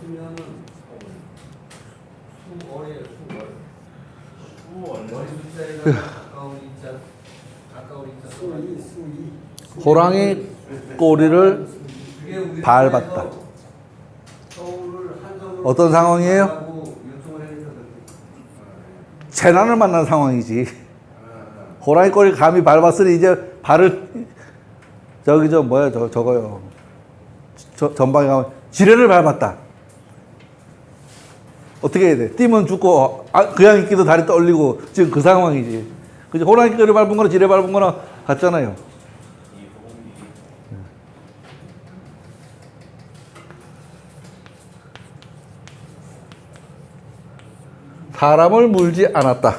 쓰면은 수월이에요, 수월. 머리 숫자에다가 가까운 이자. 수이. 호랑이 꼬리를 밟았다. 어떤 상황이에요? 재난을 만난 상황이지. 호랑이 꼬리 감히 밟았으니 이제 발을 저기 저거요. 전방에 가면 지뢰를 밟았다. 어떻게 해야 돼? 뛰면 죽고 그냥 있기도 다리 떨리고 지금 그 상황이지. 그죠? 호랑이 꼬리 밟은 거나 지뢰 밟은 거나 같잖아요. 사람을 물지 않았다.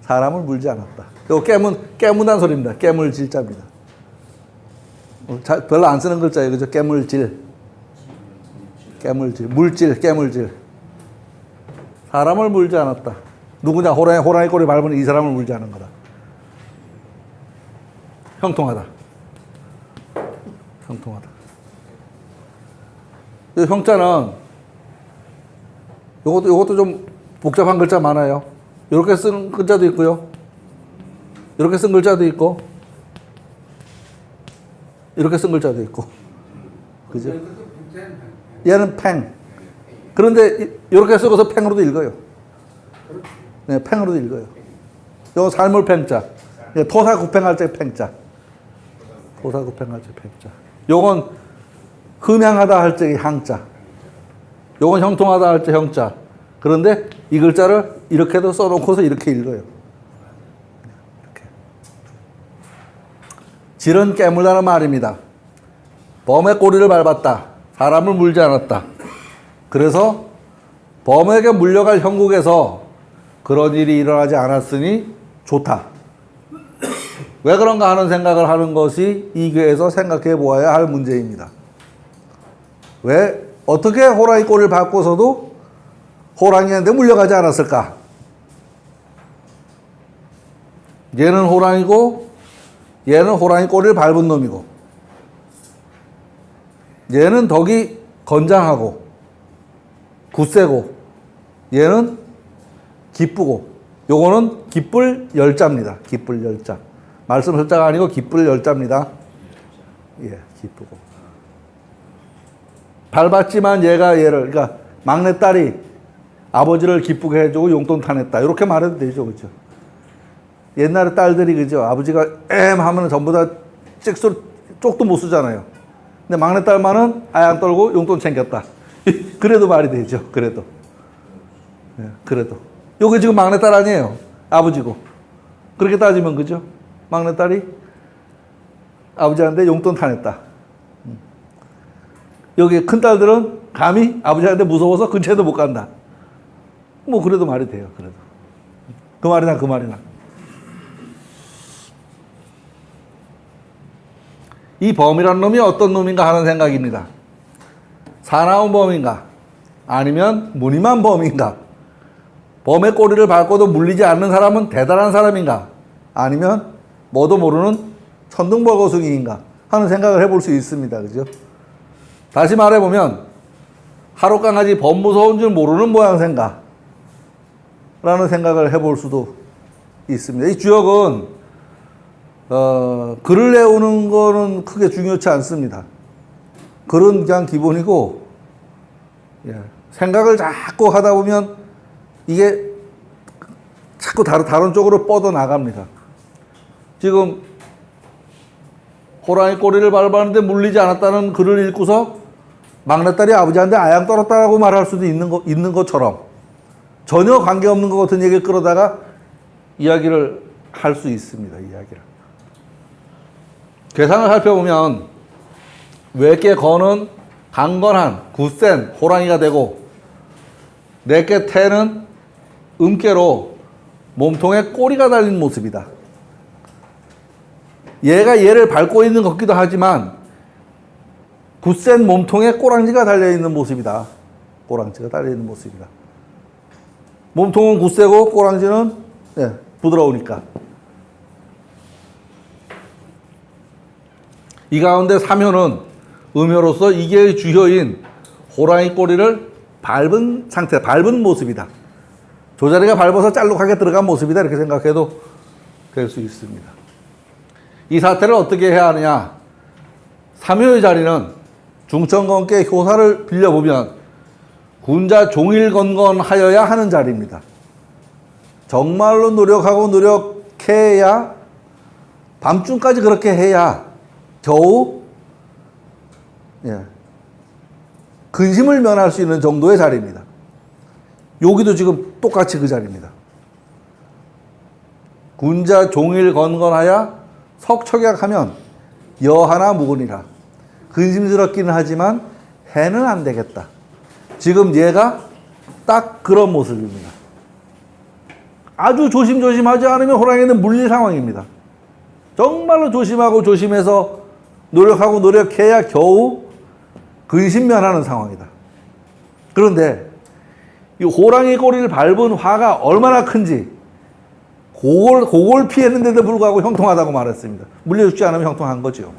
사람을 물지 않았다. 이거 깨문한 소리입니다. 깨물질자입니다. 별로 안 쓰는 글자예요. 그죠? 깨물질. 깨물질. 물질, 깨물질. 사람을 물지 않았다. 누구냐? 호랑이 꼬리 밟으니 이 사람을 물지 않은 거다. 형통하다. 형통하다. 이 형자는 요것도 좀 복잡한 글자 많아요. 이렇게 쓰는 글자도 있고요. 이렇게 쓴 글자도 있고, 이렇게 쓴 글자도 있고. 그죠? 얘는 팽. 그런데 이렇게 쓰고서 팽으로도 읽어요. 네, 팽으로도 읽어요. 이거 삶을 팽자. 토사구팽할 때 팽자. 토사구팽할 때 팽자. 요건 흠양하다 할 때 향자. 요건 형통하다 할 때 형자. 그런데 이 글자를 이렇게도 써놓고서 이렇게 읽어요. 이렇게. 질은 깨물다는 말입니다. 범의 꼬리를 밟았다. 사람을 물지 않았다. 그래서 범에게 물려갈 형국에서 그런 일이 일어나지 않았으니 좋다. 왜 그런가 하는 생각을 하는 것이 이 교회에서 생각해 보아야 할 문제입니다. 왜 어떻게 호랑이 꼬리를 밟고서도 호랑이한테 물려가지 않았을까? 얘는 호랑이고 얘는 호랑이 꼬리를 밟은 놈이고 얘는 덕이 건장하고 굳세고 얘는 기쁘고 요거는 기쁠 열자입니다. 기쁠 열자. 말씀 설자가 아니고 기쁠 열자입니다. 예, 기쁘고 밟았지만 얘가 얘를 그러니까 막내딸이 아버지를 기쁘게 해주고 용돈 타냈다. 이렇게 말해도 되죠. 그죠? 옛날에 딸들이 그죠? 아버지가 하면 전부 다 찍소리 쪽도 못 쓰잖아요. 근데 막내딸만은 아양 떨고 용돈 챙겼다. 그래도 말이 되죠. 그래도. 예, 그래도. 요게 지금 막내딸 아니에요. 아버지고. 그렇게 따지면 그죠? 막내딸이 아버지한테 용돈 타냈다. 여기 큰딸들은 감히 아버지한테 무서워서 근처에도 못 간다. 뭐 그래도 말이 돼요. 그래도 그 말이나 이 범이라는 놈이 어떤 놈인가 하는 생각입니다. 사나운 범인가 아니면 무늬만 범인가? 범의 꼬리를 밟고도 물리지 않는 사람은 대단한 사람인가 아니면 뭐도 모르는 천둥벌거숭이인가 하는 생각을 해볼 수 있습니다. 그죠? 다시 말해보면 하룻강아지 범 무서운 줄 모르는 모양새인가 라는 생각을 해볼 수도 있습니다. 이 주역은 글을 내오는 거는 크게 중요치 않습니다. 글은 그냥 기본이고 생각을 자꾸 하다 보면 이게 자꾸 다른 쪽으로 뻗어나갑니다. 지금 호랑이 꼬리를 밟았는데 물리지 않았다는 글을 읽고서 막내딸이 아버지한테 아양 떨었다고 말할 수도 있는 것처럼 전혀 관계없는 것 같은 얘기를 끌어다가 이야기를 할 수 있습니다. 이야기를. 괴상을 살펴보면 외께 거는 강건한 굳센 호랑이가 되고 내께 태는 음깨로 몸통에 꼬리가 달린 모습이다. 얘가 얘를 밟고 있는 것 같기도 하지만 굳센 몸통에 꼬랑지가 달려있는 모습이다. 꼬랑지가 달려있는 모습이다. 몸통은 굳세고 꼬랑지는 부드러우니까. 이 가운데 사묘는 음효로서 이계의 주효인 호랑이 꼬리를 밟은 상태, 밟은 모습이다. 조자리가 밟아서 짤록하게 들어간 모습이다. 이렇게 생각해도 될 수 있습니다. 이 사태를 어떻게 해야 하느냐? 삼요의 자리는 중천건께 효사를 빌려보면 군자 종일건건하여야 하는 자리입니다. 정말로 노력하고 노력해야 밤중까지 그렇게 해야 겨우 근심을 면할 수 있는 정도의 자리입니다. 여기도 지금 똑같이 그 자리입니다. 군자 종일건건하여 석척약하면 여하나 무근이라. 근심스럽기는 하지만 해는 안 되겠다. 지금 얘가 딱 그런 모습입니다. 아주 조심조심하지 않으면 호랑이는 물릴 상황입니다. 정말로 조심하고 조심해서 노력하고 노력해야 겨우 근심면하는 상황이다. 그런데 이 호랑이 꼬리를 밟은 화가 얼마나 큰지 그걸 피했는데도 불구하고 형통하다고 말했습니다. 물려주지 않으면 형통한 거죠.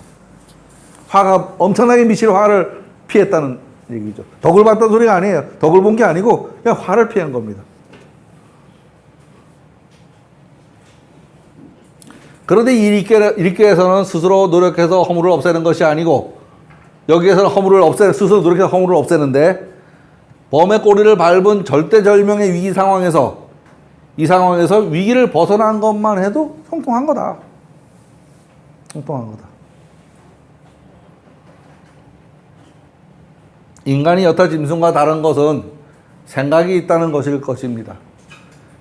화가 엄청나게 미칠 화를 피했다는 얘기죠. 덕을 봤다는 소리가 아니에요. 덕을 본 게 아니고 그냥 화를 피한 겁니다. 그런데 이 일기에서는 스스로 노력해서 허물을 없애는 것이 아니고 여기에서는 스스로 노력해서 허물을 없애는데 범의 꼬리를 밟은 절대절명의 위기 상황에서 이 상황에서 위기를 벗어난 것만 해도 형통한 거다. 형통한 거다. 인간이 여타 짐승과 다른 것은 생각이 있다는 것일 것입니다.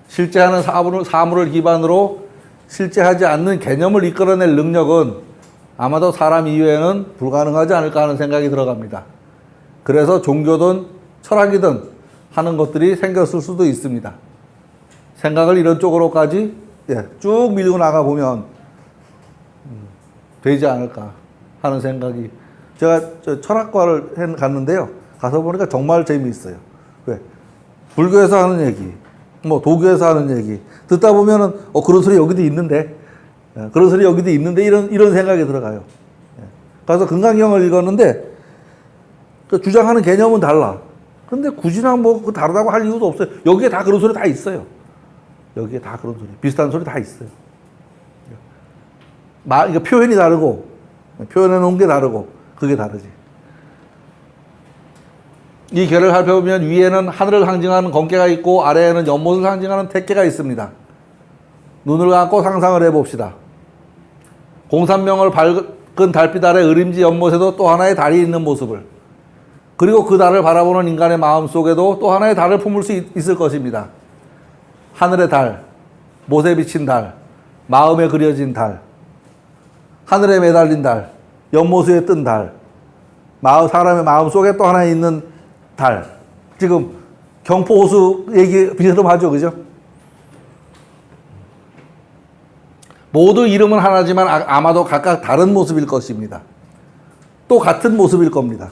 실제 하는 사물을 기반으로 실제 하지 않는 개념을 이끌어낼 능력은 아마도 사람 이외에는 불가능하지 않을까 하는 생각이 들어갑니다. 그래서 종교든 철학이든 하는 것들이 생겼을 수도 있습니다. 생각을 이런 쪽으로까지 쭉 밀고 나가보면 되지 않을까 하는 생각이. 제가 철학과를 갔는데요. 가서 보니까 정말 재미있어요. 왜? 불교에서 하는 얘기, 뭐 도교에서 하는 얘기 듣다 보면은 그런 소리 여기도 있는데, 그런 소리 여기도 있는데 이런 생각이 들어가요. 가서 금강경을 읽었는데 그 주장하는 개념은 달라. 근데 굳이나 뭐 다르다고 할 이유도 없어요. 여기에 다 그런 소리 다 있어요. 여기에 다 그런 소리, 비슷한 소리 다 있어요. 그러니까 표현이 다르고 표현해 놓은 게 다르고 그게 다르지. 이 개를 살펴보면 위에는 하늘을 상징하는 건개가 있고 아래에는 연못을 상징하는 택개가 있습니다. 눈을 감고 상상을 해봅시다. 공산명을 밝은 달빛 아래 의림지 연못에도 또 하나의 달이 있는 모습을, 그리고 그 달을 바라보는 인간의 마음 속에도 또 하나의 달을 품을 수 있을 것입니다. 하늘의 달, 못에 비친 달, 마음에 그려진 달, 하늘에 매달린 달, 연못에 뜬 달, 사람의 마음 속에 또 하나 있는 달. 지금 경포호수 얘기 비슷하죠, 그죠? 모두 이름은 하나지만 아마도 각각 다른 모습일 것입니다. 또 같은 모습일 겁니다.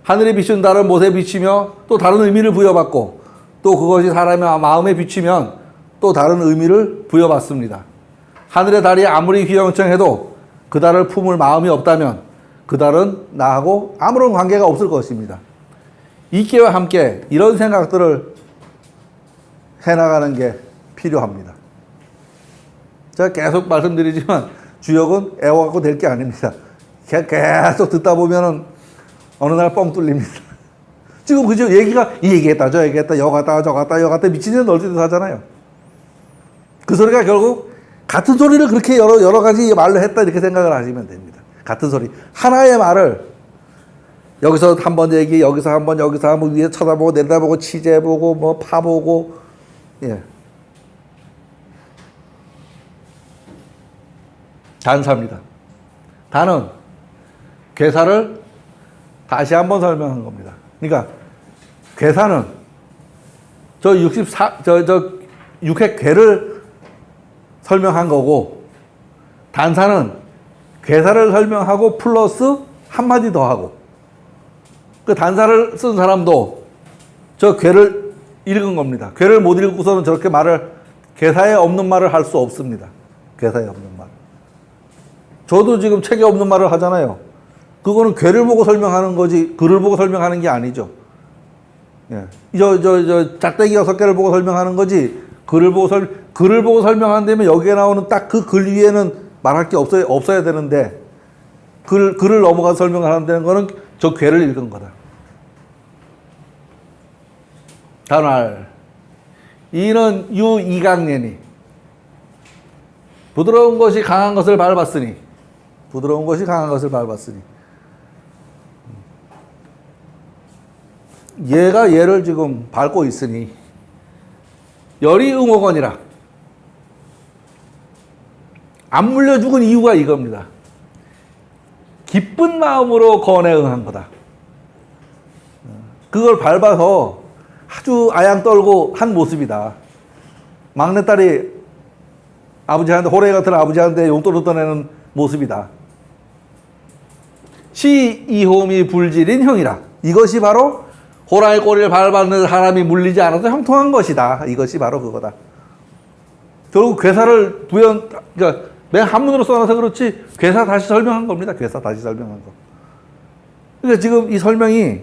하늘에 비춘 달을 못에 비치며 또 다른 의미를 부여받고, 또 그것이 사람의 마음에 비치면 또 다른 의미를 부여받습니다. 하늘의 달이 아무리 휘영청해도 그 달을 품을 마음이 없다면 그 달은 나하고 아무런 관계가 없을 것입니다. 이끼와 함께 이런 생각들을 해나가는 게 필요합니다. 제가 계속 말씀드리지만 주역은 애워갖고 될 게 아닙니다. 계속 듣다 보면은 어느 날 뻥 뚫립니다. 지금 그죠? 얘기가 이 얘기했다 저 얘기했다 여 갔다 저 갔다 여 갔다 미친 듯 널뛰듯 하잖아요. 그 소리가 결국 같은 소리를 그렇게 여러 가지 말로 했다 이렇게 생각을 하시면 됩니다. 같은 소리 하나의 말을 여기서 한 번 얘기 여기서 한 번 여기서 한 번 위에 쳐다보고 내려다보고 취재해보고 뭐 파보고 단사입니다. 단은 괴사를 다시 한번 설명한 겁니다. 그러니까 괴사는 저 6회 괴를 설명한 거고, 단사는 괴사를 설명하고 플러스 한마디 더 하고, 그 단사를 쓴 사람도 저 괴를 읽은 겁니다. 괴를 못 읽고서는 저렇게 괴사에 없는 말을 할 수 없습니다. 괴사에 없는 말. 저도 지금 책에 없는 말을 하잖아요. 그거는 괴를 보고 설명하는 거지 글을 보고 설명하는 게 아니죠. 예. 짝대기 6개를 보고 설명하는 거지 글을 보고 설명한다면 여기에 나오는 딱 그 글 위에는 말할 게 없어야 되는데 글을 넘어가서 설명하는 거는 저 괴를 읽은 거다. 단활 이는 유이강년이 부드러운 것이 강한 것을 밟았으니 얘가 얘를 지금 밟고 있으니 열이 응호건이라 안 물려 죽은 이유가 이겁니다. 기쁜 마음으로 건에 응한 거다. 그걸 밟아서 아주 아양 떨고 한 모습이다. 막내딸이 아버지한테 호랑이 같은 아버지한테 용돈을 떠내는 모습이다. 시이홈이 불질인 형이라. 이것이 바로 호랑이 꼬리를 밟았는 사람이 물리지 않아서 형통한 것이다. 이것이 바로 그거다. 결국 괴사를 그러니까 맨 한문으로 써놔서 그렇지 괴사 다시 설명한 겁니다. 괴사 다시 설명한 거. 그러니까 지금 이 설명이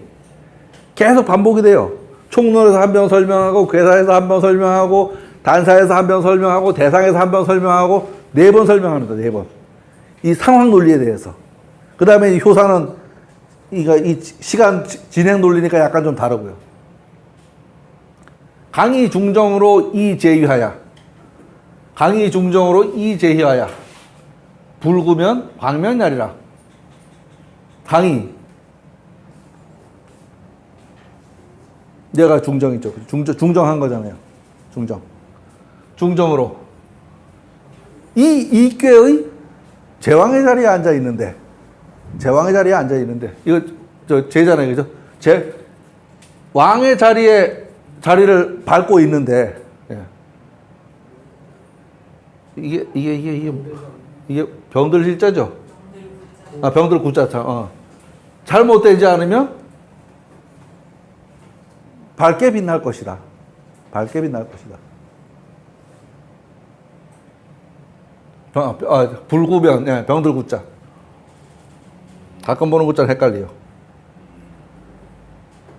계속 반복이 돼요. 총론에서 한 번 설명하고 괴사에서 한 번 설명하고 단사에서 한 번 설명하고 대상에서 한 번 설명하고 4번 설명하는 거예요. 4번. 이 상황 논리에 대해서. 그 다음에 효사는 이 시간 진행 논리니까 약간 좀 다르고요. 강의 중정으로 이제휘하야. 강의 중정으로 이제휘하야. 불구면 광명날이라. 강의. 얘가 중정이죠. 중정한 거잖아요. 중정으로. 이 꾀의 제왕의 자리에 앉아 있는데, 이거 제잖아요, 그죠? 왕의 자리를 밟고 있는데, 예. 이게 병들 실자죠? 병들 구자. 잘못되지 않으면 밝게 빛날 것이다. 불구변, 예, 병들 구자. 가끔 보는 구자는 헷갈려요.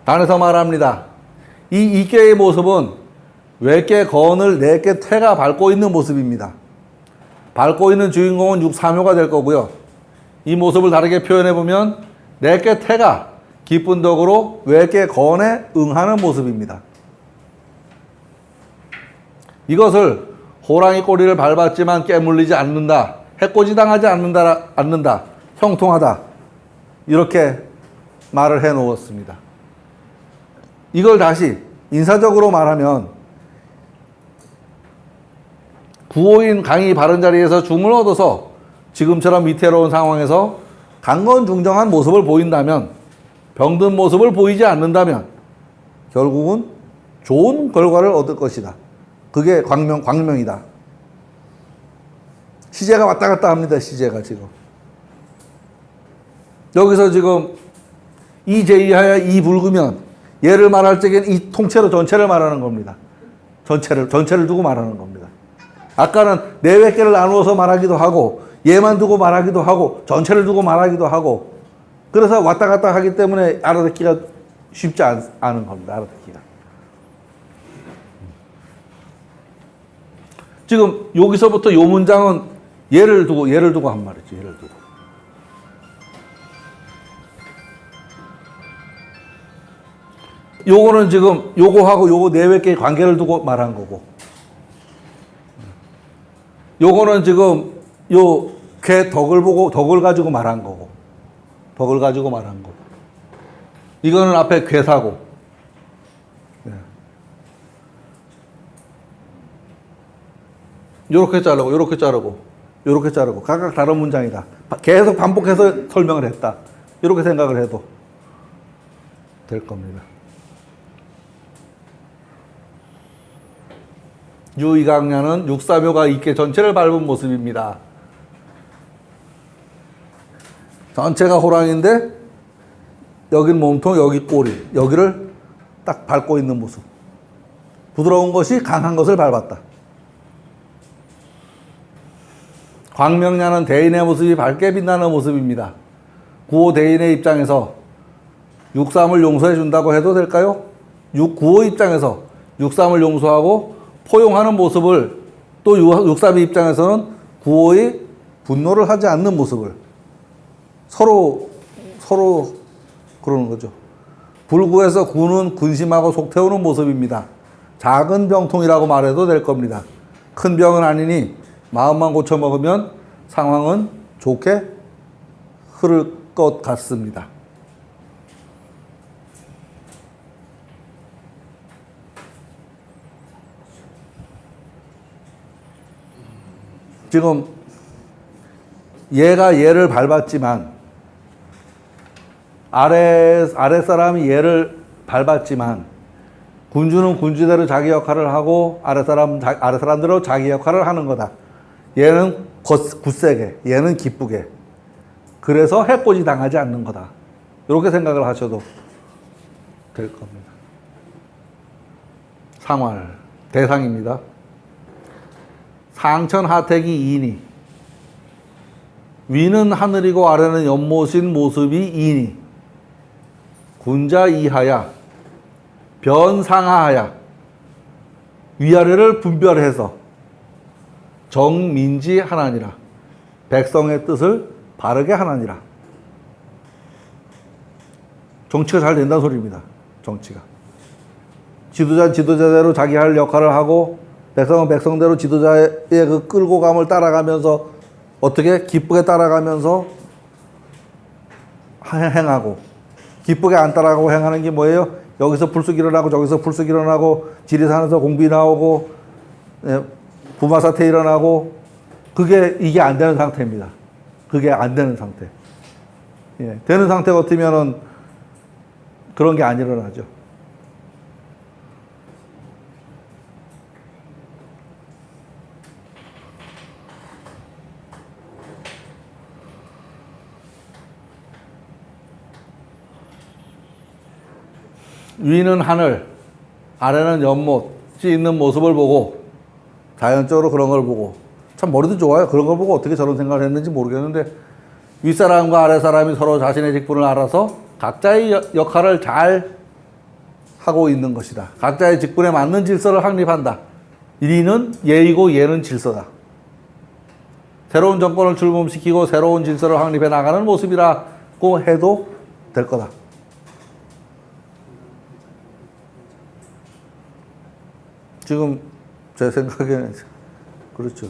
단에서 말합니다. 이 이계의 모습은 외계 건을 내계 태가 밟고 있는 모습입니다. 밟고 있는 주인공은 육사묘가 될 거고요. 이 모습을 다르게 표현해보면 내계 태가 기쁜 덕으로 외계 건에 응하는 모습입니다. 이것을 호랑이 꼬리를 밟았지만 깨물리지 않는다. 해코지 당하지 않는다. 형통하다. 이렇게 말을 해 놓았습니다. 이걸 다시 인사적으로 말하면 구호인 강이 바른 자리에서 중을 얻어서 지금처럼 위태로운 상황에서 강건중정한 모습을 보인다면, 병든 모습을 보이지 않는다면 결국은 좋은 결과를 얻을 것이다. 그게 광명이다. 시제가 왔다 갔다 합니다. 시제가 지금. 여기서 지금 이제이하야 이불구면 얘를 말할 적엔 이 통째로 전체를 말하는 겁니다. 전체를 두고 말하는 겁니다. 아까는 네 개를 나누어서 말하기도 하고 얘만 두고 말하기도 하고 전체를 두고 말하기도 하고, 그래서 왔다 갔다 하기 때문에 알아듣기가 쉽지 않은 겁니다. 알아듣기가. 지금 여기서부터 요 문장은 예를 두고 한 말이죠. 예를 두고. 요거는 지금 요거하고 요거 네 개의 관계를 두고 말한 거고, 요거는 지금 요 괴 덕을 가지고 말한 거고, 이거는 앞에 괴사고, 요렇게 자르고 각각 다른 문장이다. 계속 반복해서 설명을 했다. 이렇게 생각을 해도 될 겁니다. 유이강야는 육사묘가 있게 전체를 밟은 모습입니다. 전체가 호랑이인데 여긴 몸통, 여기 꼬리, 여기를 딱 밟고 있는 모습. 부드러운 것이 강한 것을 밟았다. 광명야는 대인의 모습이 밝게 빛나는 모습입니다. 구호 대인의 입장에서 6.3을 용서해 준다고 해도 될까요? 9호 입장에서 6.3을 용서하고 포용하는 모습을 또 6.3의 입장에서는 9호의 분노를 하지 않는 모습을 서로 그러는 거죠. 불구해서 군은 군심하고 속태우는 모습입니다. 작은 병통이라고 말해도 될 겁니다. 큰 병은 아니니 마음만 고쳐 먹으면 상황은 좋게 흐를 것 같습니다. 지금 얘가 얘를 밟았지만 아랫사람이 얘를 밟았지만 군주는 군주대로 자기 역할을 하고 아랫사람대로 자기 역할을 하는 거다. 얘는 굳세게, 얘는 기쁘게. 그래서 해코지 당하지 않는 거다. 이렇게 생각을 하셔도 될 겁니다. 상활, 대상입니다. 상천 하택이 이니 위는 하늘이고 아래는 연못인 모습이 이니 군자 이하야 변상하하야 위아래를 분별해서 정민지 하나니라 백성의 뜻을 바르게 하나니라. 정치가 잘 된다는 소리입니다. 정치가 지도자는 지도자대로 자기 할 역할을 하고 백성은 백성대로 지도자의 그 끌고 감을 따라가면서 어떻게 기쁘게 따라가면서 행하고 기쁘게 안 따라가고 행하는 게 뭐예요? 여기서 불쑥 일어나고 저기서 불쑥 일어나고 지리산에서 공비 나오고 부마사태 일어나고 이게 안 되는 상태입니다. 그게 안 되는 상태. 예, 되는 상태 같으면은 그런 게 안 일어나죠. 위는 하늘, 아래는 연못이 있는 모습을 보고 자연적으로 그런 걸 보고 참 머리도 좋아요. 그런 걸 보고 어떻게 저런 생각을 했는지 모르겠는데 윗사람과 아랫사람이 서로 자신의 직분을 알아서 각자의 역할을 잘 하고 있는 것이다. 각자의 직분에 맞는 질서를 확립한다. 이는 예의고 얘는 질서다. 새로운 정권을 출범시키고 새로운 질서를 확립해 나가는 모습이라고 해도 될 거다. 지금 제 생각에는 그렇죠.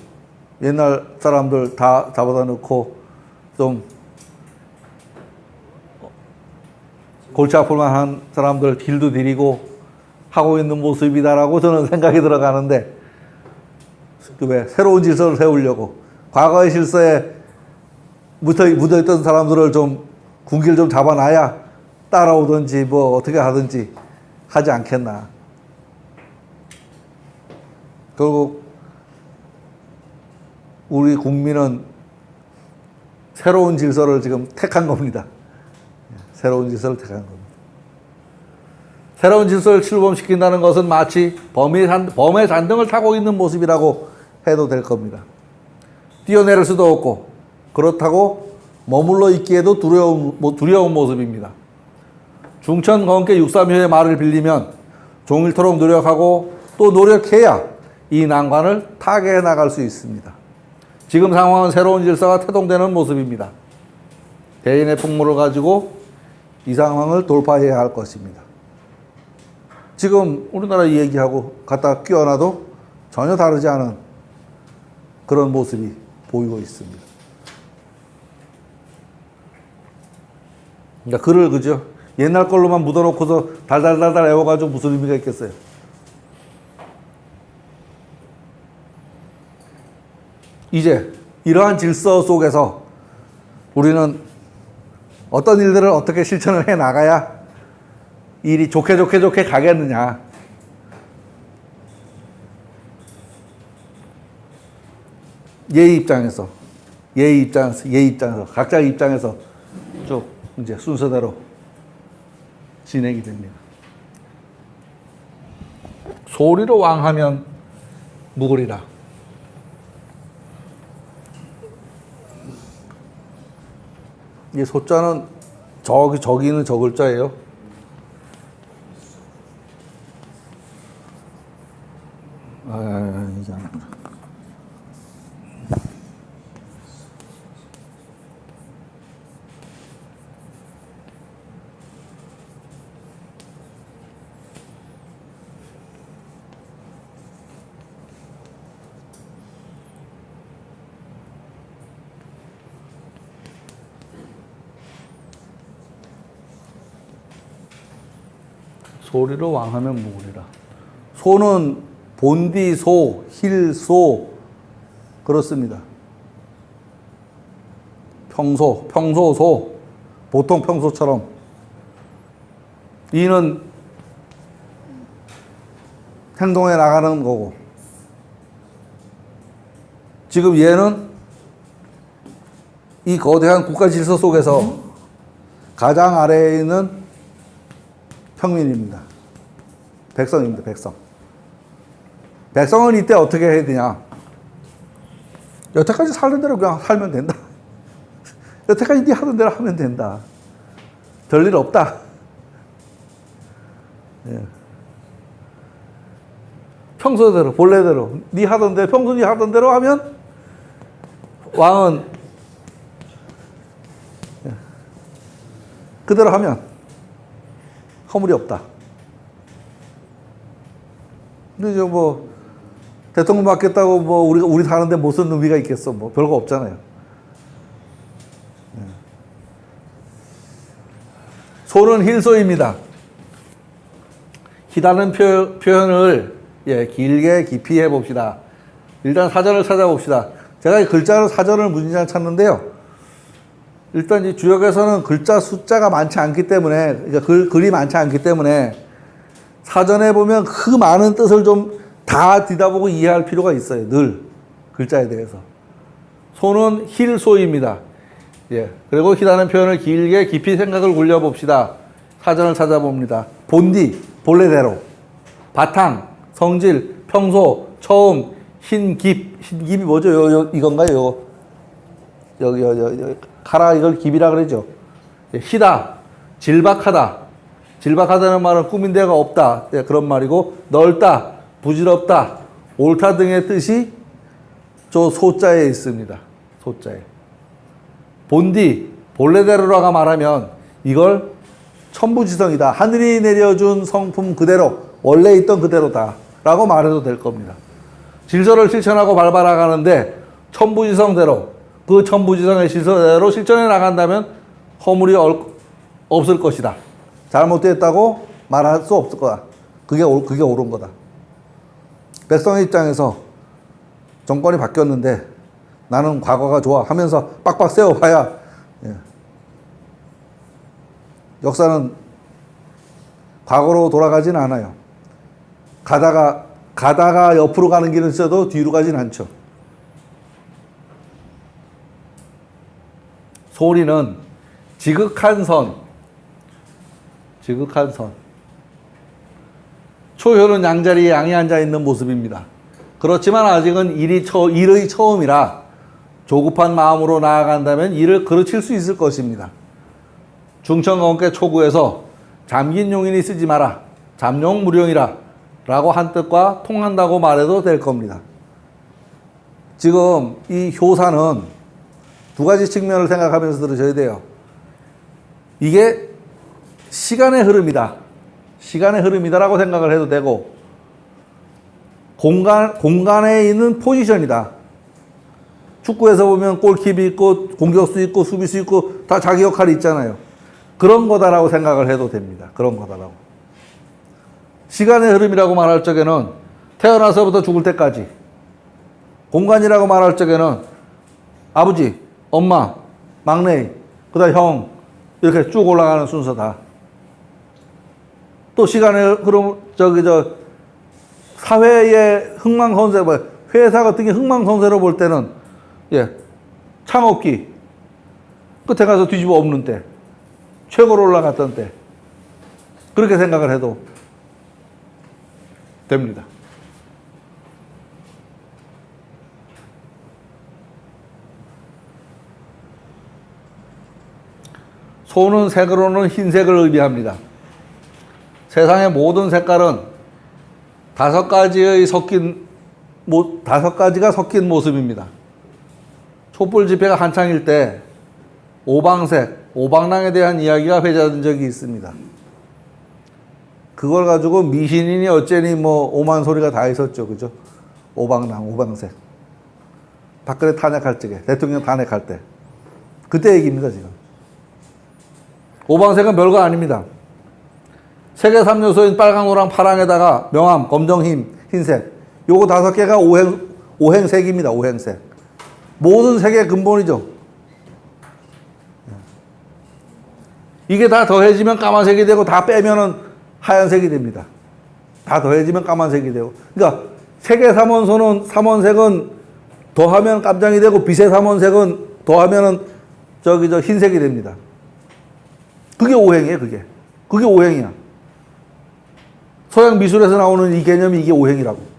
옛날 사람들 다 잡아다 놓고 좀 골치 아플 만한 사람들 길도 들이고 하고 있는 모습이다라고 저는 생각이 들어가는데 왜 새로운 질서를 세우려고 과거의 질서에 묻어있던 사람들을 좀 군기를 좀 잡아놔야 따라오든지 뭐 어떻게 하든지 하지 않겠나. 결국 우리 국민은 새로운 질서를 지금 택한 겁니다. 새로운 질서를 택한 겁니다. 새로운 질서를 출범시킨다는 것은 마치 범의 잔등을 타고 있는 모습이라고 해도 될 겁니다. 뛰어내릴 수도 없고 그렇다고 머물러 있기에도 두려운 모습입니다. 중천건께 6.3효의 말을 빌리면 종일토록 노력하고 또 노력해야 이 난관을 타개해 나갈 수 있습니다. 지금 상황은 새로운 질서가 태동되는 모습입니다. 대인의 풍물을 가지고 이 상황을 돌파해야 할 것입니다. 지금 우리나라 얘기하고 갖다 끼워놔도 전혀 다르지 않은 그런 모습이 보이고 있습니다. 그러니까 글을 그죠? 옛날 걸로만 묻어놓고서 달달달달 애워가지고 무슨 의미가 있겠어요? 이제 이러한 질서 속에서 우리는 어떤 일들을 어떻게 실천을 해 나가야 일이 좋게 가겠느냐. 얘 입장에서 각자의 입장에서 쭉 이제 순서대로 진행이 됩니다. 소리로 왕하면 무거리라. 이 소자는 저기 있는 저 글자예요. 이게 아니구나. 소리로 왕하면 무구리라. 소는 본디소, 힐소 그렇습니다. 평소소, 보통 평소처럼. 이는 행동해 나가는 거고, 지금 얘는 이 거대한 국가 질서 속에서 가장 아래에 있는 평민입니다. 백성입니다. 백성은 이때 어떻게 해야 되냐? 여태까지 살던 대로 그냥 살면 된다. 여태까지 네 하던 대로 하면 된다. 별일 없다. 예. 평소대로, 본래대로, 네 하던 대로, 평소 네 하던 대로 하면 왕은 그대로 하면 허물이 없다. 근데 저 뭐 대통령 맡겠다고 뭐 우리 사는데 못 쓰는 의미가 있겠어? 뭐 별거 없잖아요. 소는 힐소입니다. 희다는 표현을 길게 깊이 해봅시다. 일단 사전을 찾아봅시다. 제가 글자로 사전을 무진장 찾는데요. 일단 이 주역에서는 글자 숫자가 많지 않기 때문에, 그러니까 글이 많지 않기 때문에 사전에 보면 그 많은 뜻을 좀 다 뒤다보고 이해할 필요가 있어요. 늘 글자에 대해서. 소는 힐소입니다. 그리고 희다는 표현을 길게 깊이 생각을 굴려봅시다. 사전을 찾아봅니다. 본디, 본래대로. 바탕, 성질, 평소, 처음, 흰깁이 뭐죠? 이건가요? 여기 카라 이걸 깁이라 그러죠. 희다, 질박하다. 질박하다는 말은 꾸민 데가 없다. 그런 말이고, 넓다, 부질없다, 옳다 등의 뜻이 저 소자에 있습니다. 소자에. 본디, 본래대로라고 말하면 이걸 천부지성이다. 하늘이 내려준 성품 그대로, 원래 있던 그대로다. 라고 말해도 될 겁니다. 질서를 실천하고 밟아나가는데 천부지성대로, 그 천부지성의 질서대로 실천해 나간다면 허물이 없을 것이다. 잘못됐다고 말할 수 없을 거다. 그게 옳은 거다. 백성의 입장에서 정권이 바뀌었는데 나는 과거가 좋아 하면서 빡빡 세워봐야 역사는 과거로 돌아가진 않아요. 가다가 옆으로 가는 길은 있어도 뒤로 가진 않죠. 소리는 지극한 선. 초효는 양자리에 양이 앉아있는 모습입니다. 그렇지만 아직은 일의 처음이라 조급한 마음으로 나아간다면 이를 그르칠 수 있을 것입니다. 중천건께 초구에서 잠긴 용인이 쓰지 마라. 잠용 무령이라 라고 한 뜻과 통한다고 말해도 될 겁니다. 지금 이 효사는 두 가지 측면을 생각하면서 들으셔야 돼요. 이게 시간의 흐름이다. 시간의 흐름이다라고 생각을 해도 되고, 공간에 있는 포지션이다. 축구에서 보면 골킵이 있고 공격수 있고 수비수 있고 다 자기 역할이 있잖아요. 그런 거다라고 생각을 해도 됩니다. 그런 거다라고. 시간의 흐름이라고 말할 적에는 태어나서부터 죽을 때까지, 공간이라고 말할 적에는 아버지, 엄마, 막내, 그다음 형 이렇게 쭉 올라가는 순서다. 또 시간의 흐름, 사회의 흥망성쇠, 회사 같은 게 흥망성쇠로 볼 때는, 창업기, 끝에 가서 뒤집어 엎는 때, 최고로 올라갔던 때, 그렇게 생각을 해도 됩니다. 소는 색으로는 흰색을 의미합니다. 세상의 모든 색깔은 다섯 가지가 섞인 모습입니다. 촛불 집회가 한창일 때 오방색, 오방랑에 대한 이야기가 회자된 적이 있습니다. 그걸 가지고 미신이니 어째니 뭐 오만 소리가 다 있었죠. 그죠? 오방랑, 오방색. 박근혜 탄핵할 적에, 대통령 탄핵할 때. 그때 얘기입니다, 지금. 오방색은 별거 아닙니다. 세계 3요소인 빨강, 노랑, 파랑에다가 명암, 검정, 흰색. 요거 다섯 개가 오행색입니다, 오행색. 모든 색의 근본이죠. 이게 다 더해지면 까만색이 되고 다 빼면은 하얀색이 됩니다. 다 더해지면 까만색이 되고. 그러니까 색의 삼원색은 더하면 깜장이 되고 빛의 삼원색은 더하면은 흰색이 됩니다. 그게 오행이에요, 그게. 그게 오행이야. 서양 미술에서 나오는 이 개념이 이게 오행이라고.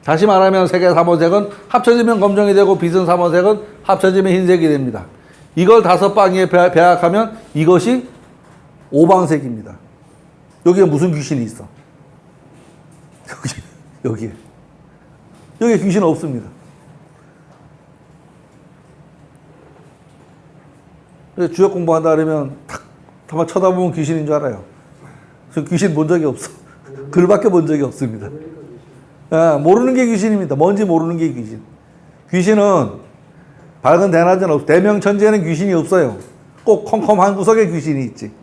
다시 말하면 색의 삼원색은 합쳐지면 검정이 되고 빛은 삼원색은 합쳐지면 흰색이 됩니다. 이걸 다섯 방에 배합하면 이것이 오방색입니다. 여기에 무슨 귀신이 있어? 여기에 귀신 없습니다. 주역 공부한다 그러면 탁 한번 쳐다보면 귀신인 줄 알아요. 저 귀신 본 적이 없어. 글밖에 본 적이 없습니다. 모르는 게 귀신입니다. 뭔지 모르는 게 귀신. 귀신은 밝은 대낮은 없어. 대명천지에는 귀신이 없어요. 꼭 컴컴한 구석에 귀신이 있지.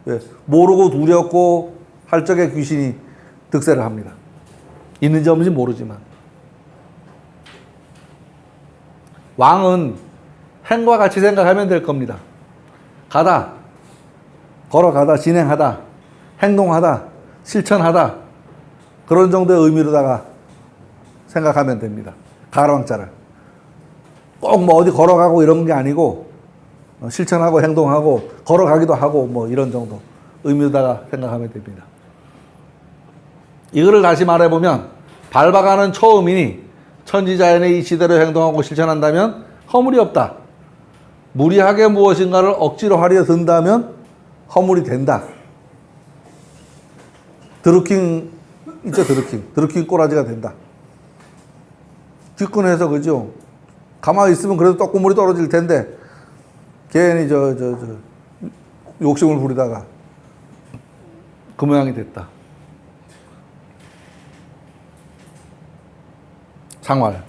왜? 모르고 두렵고 할 적에 귀신이 득세를 합니다. 있는지 없는지 모르지만. 왕은 행과 같이 생각하면 될 겁니다. 가다, 걸어가다, 진행하다, 행동하다, 실천하다. 그런 정도의 의미로다가 생각하면 됩니다. 가로왕자를. 꼭 뭐 어디 걸어가고 이런 게 아니고 실천하고 행동하고 걸어가기도 하고 뭐 이런 정도 의미로다가 생각하면 됩니다. 이거를 다시 말해보면 밟아가는 처음이니 천지자연의 이치대로 행동하고 실천한다면 허물이 없다. 무리하게 무엇인가를 억지로 하려 든다면 허물이 된다. 드루킹 있죠, 드루킹 꼬라지가 된다. 뒷근해서 그죠? 가만히 있으면 그래도 떡고물이 떨어질 텐데 괜히 욕심을 부리다가 그 모양이 됐다. 상활.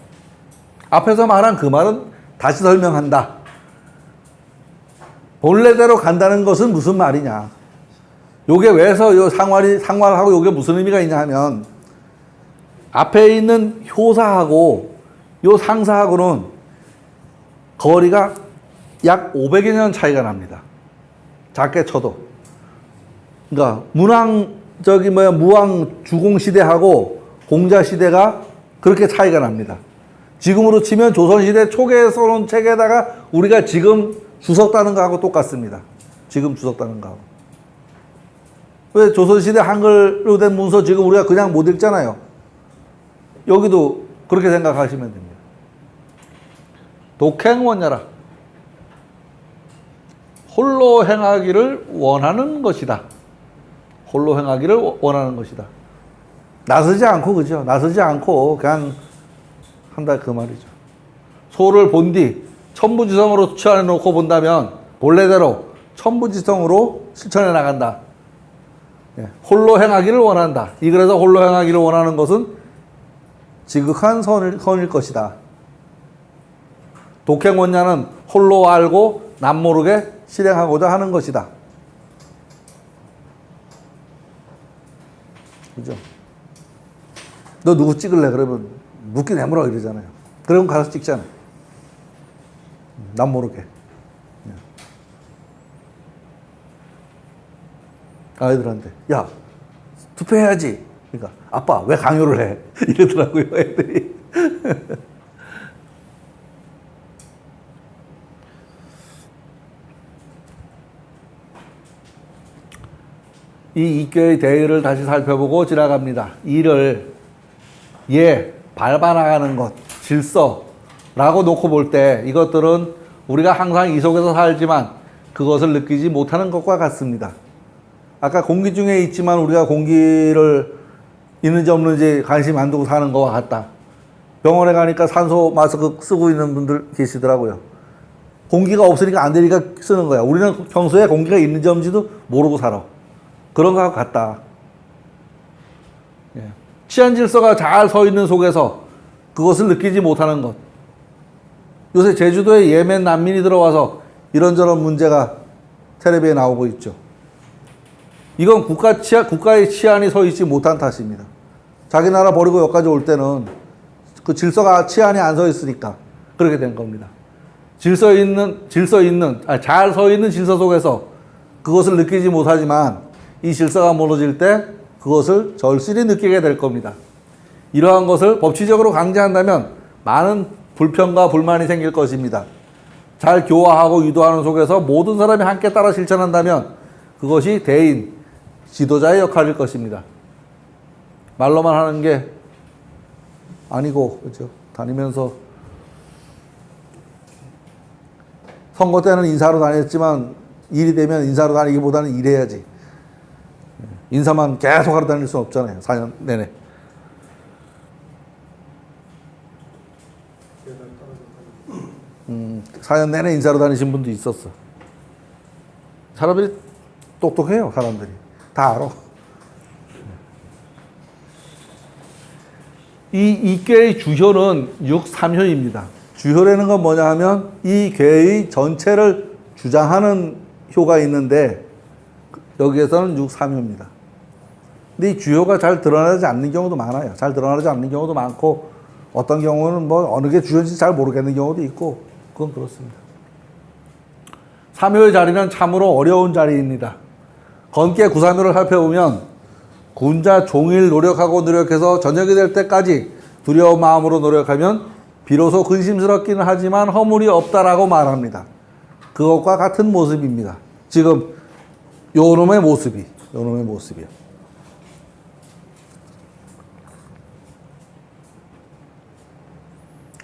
앞에서 말한 그 말은 다시 설명한다. 본래대로 간다는 것은 무슨 말이냐? 요게 왜서 요 상활하고 요게 무슨 의미가 있냐 하면 앞에 있는 효사하고 요 상사하고는 거리가 약 500여 년 차이가 납니다. 작게 쳐도. 그러니까 무왕 주공 시대하고 공자 시대가 그렇게 차이가 납니다. 지금으로 치면 조선시대 초기에 써놓은 책에다가 우리가 지금 주석다는 거하고 똑같습니다. 지금 주석다는 거하고. 왜 조선시대 한글로 된 문서 지금 우리가 그냥 못 읽잖아요. 여기도 그렇게 생각하시면 됩니다. 독행원야라. 홀로 행하기를 원하는 것이다. 홀로 행하기를 원하는 것이다. 나서지 않고, 그죠? 나서지 않고 그냥 한다 그 말이죠. 소를 본 뒤 천부지성으로 수치해 놓고 본다면 본래대로 천부지성으로 실천해 나간다. 홀로 행하기를 원한다. 그래서 홀로 행하기를 원하는 것은 지극한 선일 것이다. 독행원야는 홀로 알고 남모르게 실행하고자 하는 것이다. 그죠? 너 누구 찍을래? 그러면 묻기 내물어 이러잖아요. 그러면 가서 찍잖아요. 남모르게. 아이들한테 야 투표해야지. 그러니까 아빠 왜 강요를 해? 이러더라고요 애들이. 이 이교의 대의를 다시 살펴보고 지나갑니다. 이를 밟아나가는 것, 질서, 라고 놓고 볼 때 이것들은 우리가 항상 이 속에서 살지만 그것을 느끼지 못하는 것과 같습니다. 아까 공기 중에 있지만 우리가 공기를 있는지 없는지 관심 안 두고 사는 것과 같다. 병원에 가니까 산소 마스크 쓰고 있는 분들 계시더라고요. 공기가 없으니까 안 되니까 쓰는 거야. 우리는 평소에 공기가 있는지 없는지도 모르고 살아. 그런 거와 같다. 예. 치안 질서가 잘 서 있는 속에서 그것을 느끼지 못하는 것. 요새 제주도에 예멘 난민이 들어와서 이런저런 문제가 텔레비에 나오고 있죠. 이건 국가의 치안이 서 있지 못한 탓입니다. 자기 나라 버리고 여기까지 올 때는 그 질서가 치안이 안 서 있으니까 그렇게 된 겁니다. 잘 서 있는 질서 속에서 그것을 느끼지 못하지만 이 질서가 무너질 때 그것을 절실히 느끼게 될 겁니다. 이러한 것을 법치적으로 강제한다면 많은 불평과 불만이 생길 것입니다. 잘 교화하고 유도하는 속에서 모든 사람이 함께 따라 실천한다면 그것이 대인, 지도자의 역할일 것입니다. 말로만 하는 게 아니고, 그렇죠? 다니면서 선거 때는 인사로 다녔지만 일이 되면 인사로 다니기보다는 일해야지. 인사만 계속 하러 다닐 수는 없잖아요. 4년 내내. 4년 내내 인사로 다니신 분도 있었어. 사람들이 똑똑해요. 사람들이 다 알아. 이 궤의 주효는 6-3효입니다. 주효라는 건 뭐냐 하면 이 궤의 전체를 주장하는 효가 있는데 여기에서는 6-3효입니다. 근데 이 주효가 잘 드러나지 않는 경우도 많아요. 잘 드러나지 않는 경우도 많고 어떤 경우는 뭐 어느 게 주효인지 잘 모르겠는 경우도 있고 그건 그렇습니다. 3효의 자리는 참으로 어려운 자리입니다. 검게 9-3효를 살펴보면 군자 종일 노력해서 저녁이 될 때까지 두려운 마음으로 노력하면 비로소 근심스럽기는 하지만 허물이 없다라고 말합니다. 그것과 같은 모습입니다. 지금 요놈의 모습이요.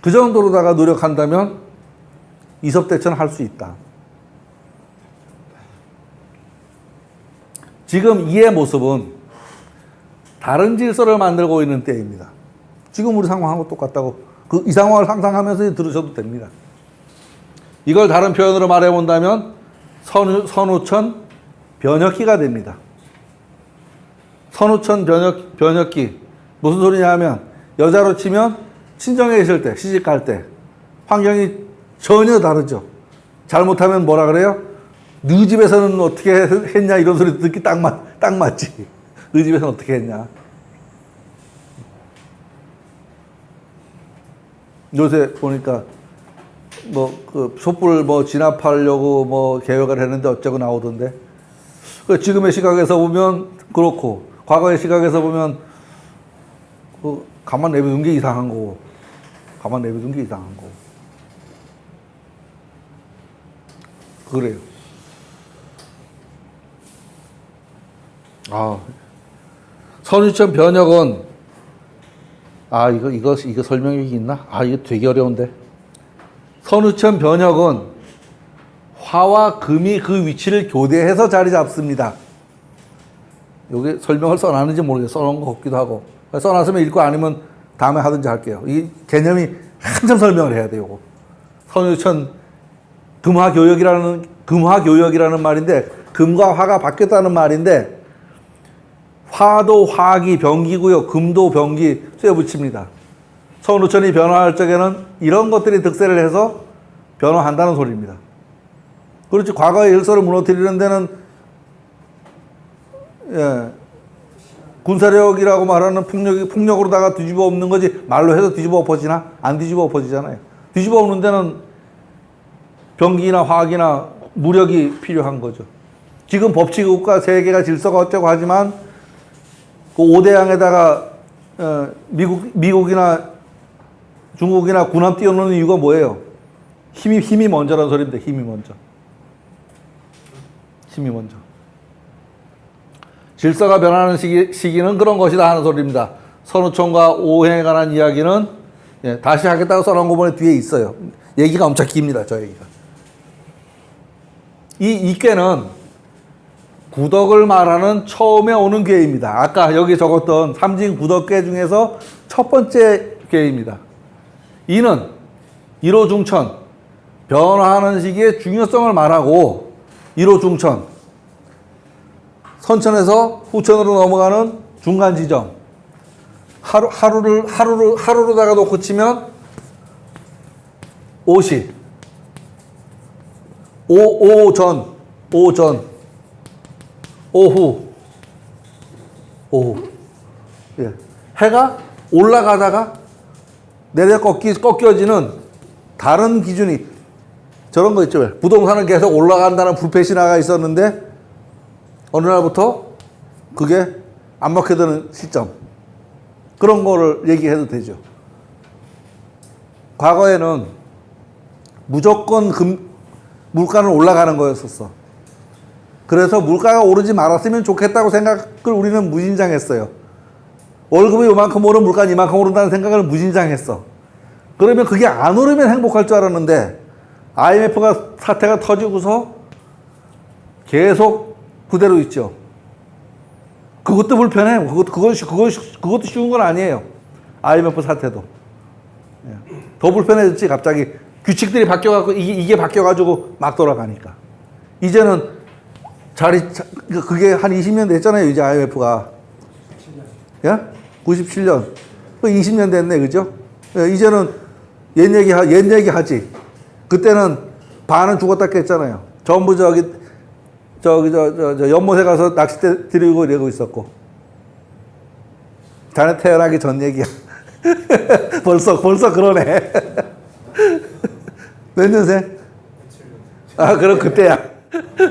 그 정도로다가 노력한다면 이섭대천을 할 수 있다. 지금 이의 모습은 다른 질서를 만들고 있는 때입니다. 지금 우리 상황하고 똑같다고 이 상황을 상상하면서 들으셔도 됩니다. 이걸 다른 표현으로 말해본다면 선우천 변혁기가 됩니다. 선우천 변혁기 무슨 소리냐 하면 여자로 치면 친정에 있을 때 시집갈 때 환경이 전혀 다르죠. 잘못하면 뭐라 그래요? 네 집에서는 어떻게 했냐 이런 소리 듣기 딱 맞지. 네 집에서는 어떻게 했냐. 요새 보니까 그 촛불 진압하려고 계획을 했는데 어쩌고 나오던데. 지금의 시각에서 보면 그렇고 과거의 시각에서 보면 가만 내비둔 게 이상한 거고. 그래요. 선유천 변혁은 이거 설명이 있나? 이거 되게 어려운데. 선우천 변혁은 화와 금이 그 위치를 교대해서 자리 잡습니다. 여기 설명을 써놨는지 모르겠어요. 써놓은 것 같기도 하고. 써놨으면 읽고 아니면 다음에 하든지 할게요. 이 개념이 한참 설명을 해야 돼요. 선우천 금화교역이라는 말인데 금과 화가 바뀌었다는 말인데 화도 화기 병기고요. 금도 병기 쇠 붙입니다. 선우천이 변화할 적에는 이런 것들이 득세를 해서 변화한다는 소리입니다. 그렇지. 과거의 일서를 무너뜨리는 데는 군사력이라고 말하는 폭력으로다가 뒤집어 엎는 거지 말로 해서 뒤집어 엎어지나? 안 뒤집어 엎어지잖아요. 뒤집어 엎는 데는 병기나 화학이나 무력이 필요한 거죠. 지금 법치국가 세계가 질서가 어쩌고 하지만 그 5대양에다가 미국이나 중국이나 군함 띄워놓는 이유가 뭐예요? 힘이 먼저라는 소리인데 힘이 먼저. 질서가 변하는 시기는 그런 것이다 하는 소리입니다. 선우천과 오행에 관한 이야기는 예, 다시 하겠다고 써놓은 거 보면 뒤에 있어요. 얘기가 엄청 깁니다. 저 얘기가. 이 꾀는 구덕을 말하는 처음에 오는 꾀입니다. 아까 여기 적었던 삼진 구덕괴 중에서 첫 번째 꾀입니다. 이는 일호중천, 변화하는 시기의 중요성을 말하고 일호중천, 선천에서 후천으로 넘어가는 중간 지점, 하루로다가 놓고 치면 오시, 오전, 오후. 예. 해가 올라가다가 내려 꺾여지는 다른 기준이 저런 거 있죠. 부동산은 계속 올라간다는 부패 신화가 있었는데 어느 날부터 그게 안 먹혀드는 시점. 그런 거를 얘기해도 되죠. 과거에는 무조건 물가는 올라가는 거였었어. 그래서 물가가 오르지 말았으면 좋겠다고 생각을 우리는 무진장했어요. 월급이 요만큼 오르면 물가는 이만큼 오른다는 생각을 무진장했어. 그러면 그게 안 오르면 행복할 줄 알았는데 IMF가 사태가 터지고서 계속 그대로 있죠. 그것도 불편해. 그것도 쉬운 건 아니에요. IMF 사태도. 더 불편해졌지, 갑자기. 규칙들이 바뀌어갖고, 이게 바뀌어가지고 막 돌아가니까. 이제는 그게 한 20년 됐잖아요, 이제 IMF가. 예? 97년. 20년 됐네, 그죠? 예, 이제는 옛 얘기 하지. 그때는 반은 죽었다 깼잖아요. 전부 연못에 가서 낚싯대 들이고 이러고 있었고. 자네 태어나기 전 얘기야. 벌써 그러네. 몇 년생? 아, 그럼 그때야.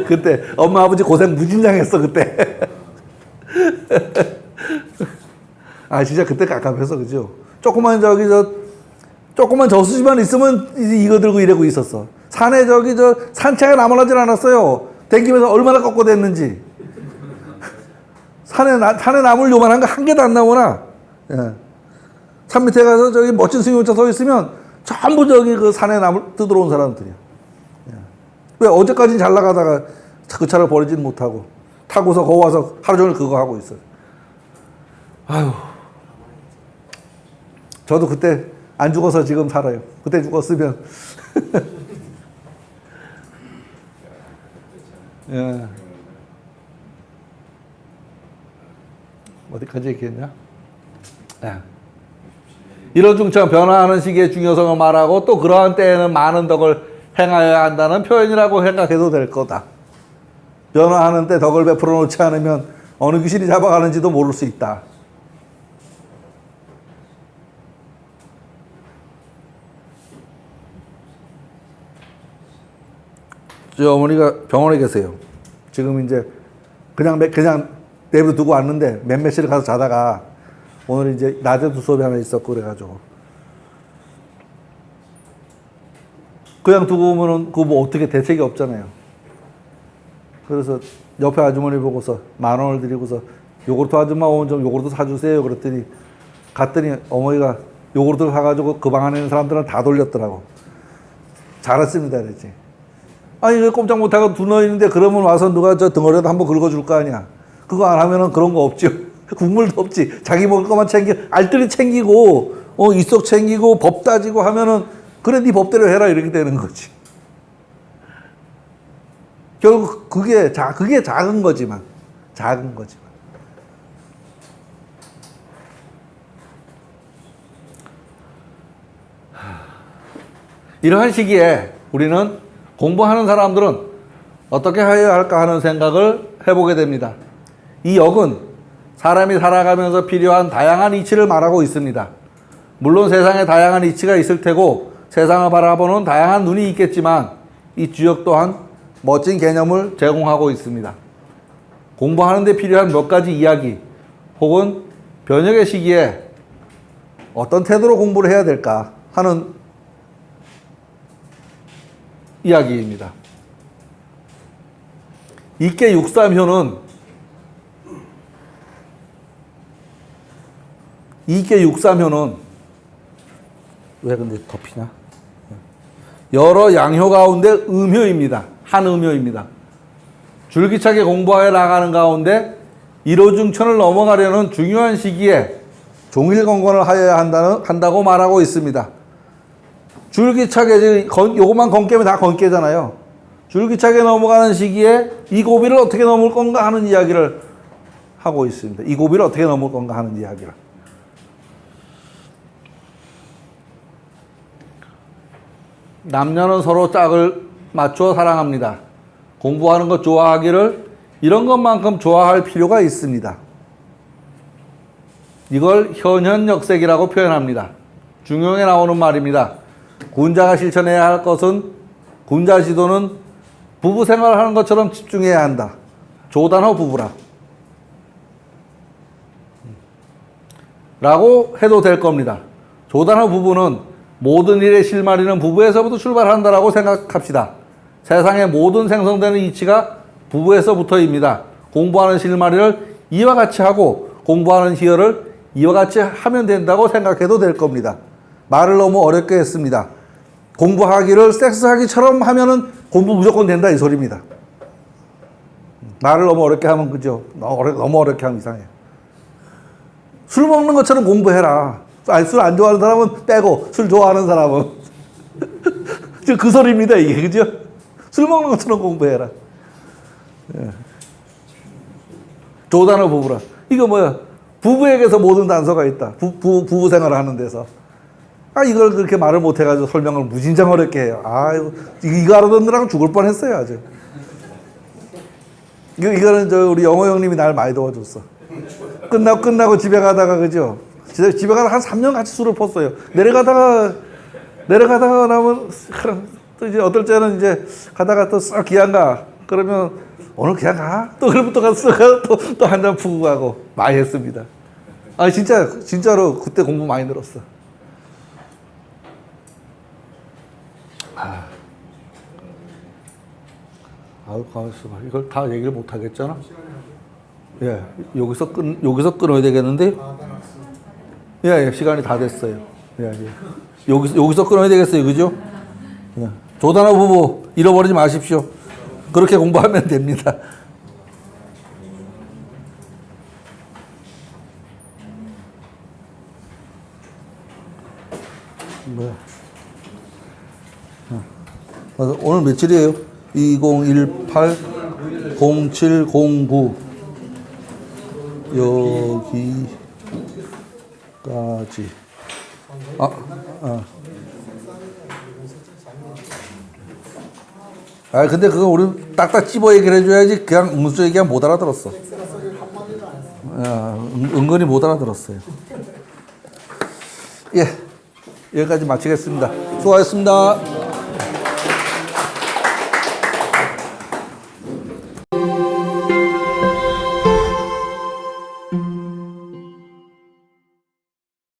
그때. 엄마, 아버지 고생 무진장했어, 그때. 아, 진짜 그때 깝깝했어, 그죠? 조그만 저수지만 있으면 이거 들고 이러고 있었어. 산에 산채가 나무라진 않았어요. 댕기면서 얼마나 꺾어댔는지. 산에 나물 요만한 거 한 개도 안 나오나. 예. 산 밑에 가서 저기 멋진 승용차 서 있으면 전부 그 산에 나물 뜯으러 온 사람들이야. 예. 왜 어제까지는 잘 나가다가 그 차를 버리지는 못하고 타고서 거기 와서 하루 종일 그거 하고 있어요. 아유. 저도 그때 안 죽어서 지금 살아요. 그때 죽었으면. 예. 어디까지 얘기했냐? 예. 일호중천 변화하는 시기의 중요성을 말하고 또 그러한 때에는 많은 덕을 행하여야 한다는 표현이라고 생각해도 될 거다. 변화하는 때 덕을 베풀어 놓지 않으면 어느 귀신이 잡아가는지도 모를 수 있다. 저 어머니가 병원에 계세요. 지금 이제 그냥 내버려 두고 왔는데 몇몇시를 가서 자다가 오늘 이제 낮에도 수업이 하나 있었고 그래가지고 그냥 두고 오면은 그거 뭐 어떻게 대책이 없잖아요. 그래서 옆에 아주머니 보고서 10,000원을 드리고서 요구르트 아줌마 오면 좀 요구르트 사주세요. 그랬더니 갔더니 어머니가 요구르트를 사가지고 그 방 안에 있는 사람들은 다 돌렸더라고. 잘했습니다 그랬지. 아니 왜 꼼짝 못하고 누워 있는데 그러면 와서 누가 저 덩어리라도 한번 긁어줄 거 아니야. 그거 안 하면은 그런 거 없죠. 국물도 없지. 자기 먹을 것만 알뜰히 챙기고 이속 챙기고 법 따지고 하면은 그래 네 법대로 해라 이렇게 되는 거지. 결국 그게 작은 거지만 이러한 시기에 우리는 공부하는 사람들은 어떻게 해야 할까 하는 생각을 해보게 됩니다. 이 역은 사람이 살아가면서 필요한 다양한 이치를 말하고 있습니다. 물론 세상에 다양한 이치가 있을 테고 세상을 바라보는 다양한 눈이 있겠지만 이 주역 또한 멋진 개념을 제공하고 있습니다. 공부하는 데 필요한 몇 가지 이야기 혹은 변혁의 시기에 어떤 태도로 공부를 해야 될까 하는 이야기입니다. 이께 63효는 왜 근데 덮이냐? 여러 양효 가운데 음효입니다. 한 음효입니다. 줄기차게 공부하여 나가는 가운데 1호중천을 넘어가려는 중요한 시기에 종일건건을 하여야 한다고 말하고 있습니다. 줄기차게 요것만 건깨면 다 건깨잖아요. 줄기차게 넘어가는 시기에 이 고비를 어떻게 넘을 건가 하는 이야기를 하고 있습니다. 이 고비를 어떻게 넘을 건가 하는 이야기를. 남녀는 서로 짝을 맞추어 사랑합니다. 공부하는 것 좋아하기를 이런 것만큼 좋아할 필요가 있습니다. 이걸 현현역색이라고 표현합니다. 중용에 나오는 말입니다. 군자가 실천해야 할 것은 군자 지도는 부부 생활을 하는 것처럼 집중해야 한다. 조단호 부부라. 라고 해도 될 겁니다. 조단호 부부는 모든 일의 실마리는 부부에서부터 출발한다라고 생각합시다. 세상의 모든 생성되는 이치가 부부에서부터입니다. 공부하는 실마리를 이와 같이 하고 공부하는 희열을 이와 같이 하면 된다고 생각해도 될 겁니다. 말을 너무 어렵게 했습니다. 공부하기를 섹스하기처럼 하면은 공부 무조건 된다 이 소리입니다. 말을 너무 어렵게 하면 그죠? 너무 어렵게 하면 이상해요. 술 먹는 것처럼 공부해라. 술 안 좋아하는 사람은 빼고 술 좋아하는 사람은 그 소리입니다 이게 그죠? 술 먹는 것처럼 공부해라. 예. 조단어 부부라. 이거 뭐야? 부부에게서 모든 단서가 있다. 부부 생활을 하는 데서. 이걸 그렇게 말을 못해가지고 설명을 무진장 어렵게 해요. 이거 알아듣느라고 죽을 뻔했어요 아주. 이거는 우리 영호 형님이 날 많이 도와줬어. 끝나고 집에 가다가 그죠? 집에 가다 한 3년 같이 술을 폈어요. 내려가다가 나면 또 이제 어떨 때는 이제 가다가 또 싹 기한가 그러면 오늘 그냥 가? 또 그러면 또 가서 또 한 잔 푸고 가고 많이 했습니다. 진짜로 그때 공부 많이 늘었어. 가만있어 봐. 이걸 다 얘기를 못 하겠잖아. 예, 여기서 끊어야 되겠는데. 예, 시간이 다 됐어요. 예. 여기서 끊어야 되겠어요, 그죠? 예. 조단어 부부 잃어버리지 마십시오. 그렇게 공부하면 됩니다. 뭐야? 오늘 며칠이에요? 2018-0709 여기까지. 근데 그거 우리 딱딱 집어 얘기를 해줘야지. 그냥 문수 얘기하면 못 알아들었어. 은근히 못 알아들었어요. 예, 여기까지 마치겠습니다. 수고하셨습니다.